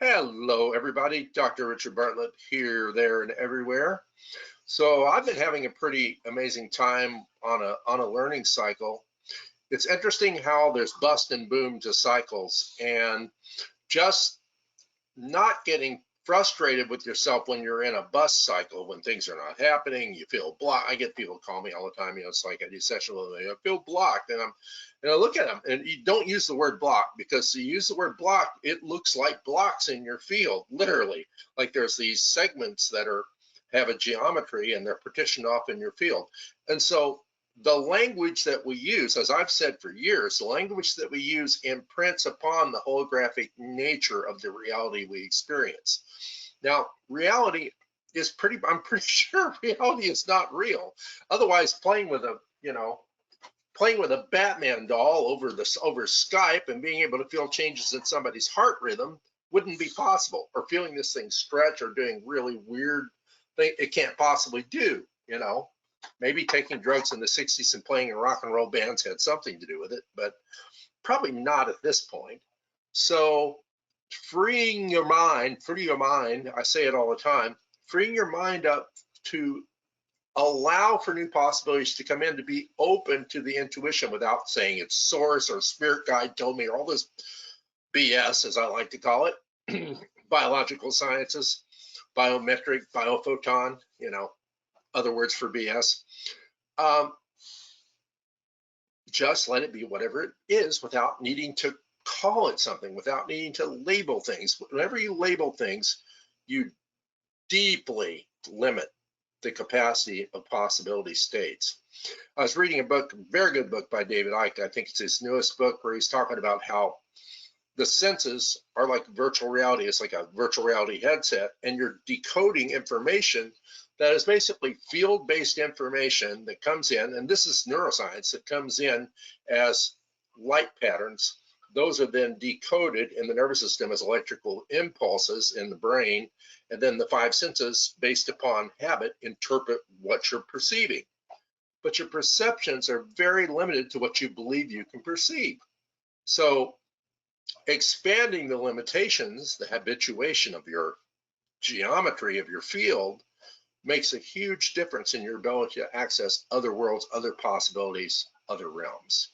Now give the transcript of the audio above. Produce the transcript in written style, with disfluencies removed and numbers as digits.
Hello, everybody. Dr. Richard Bartlett here, there, and everywhere. So I've been having a pretty amazing time on a learning cycle. It's interesting how there's bust and boom to cycles, and just not getting frustrated with yourself when you're in a bust cycle, when things are not happening, you feel blocked. I get people call me all the time, it's like I do session with them, I feel blocked, and I look at them, and you don't use the word block, because you use the word block, it looks like blocks in your field, literally, like there's these segments that have a geometry and they're partitioned off in your field. And so the language that we use, as I've said for years, the language that we use imprints upon the holographic nature of the reality we experience. Now, reality is I'm pretty sure reality is not real. Otherwise, playing with a Batman doll over Skype and being able to feel changes in somebody's heart rhythm wouldn't be possible, or feeling this thing stretch or doing really weird thing it can't possibly do. Maybe taking drugs in the 60s and playing in rock and roll bands had something to do with it, but probably not at this point. So freeing your mind, I say it all the time, freeing your mind up to allow for new possibilities to come in, to be open to the intuition without saying it's source or spirit guide told me, or all this BS, as I like to call it, biological sciences, biometric, biophoton, other words for BS. Just let it be whatever it is without needing to call it something, without needing to label things. Whenever you label things, you deeply limit the capacity of possibility states. I was reading a book, a very good book by David Icke. I think it's his newest book, where he's talking about how the senses are like virtual reality. It's like a virtual reality headset, and you're decoding information that is basically field-based information that comes in, and this is neuroscience, that comes in as light patterns. Those are then decoded in the nervous system as electrical impulses in the brain, and then the five senses, based upon habit, interpret what you're perceiving. But your perceptions are very limited to what you believe you can perceive. So expanding the limitations, the habituation of your geometry of your field, makes a huge difference in your ability to access other worlds, other possibilities, other realms.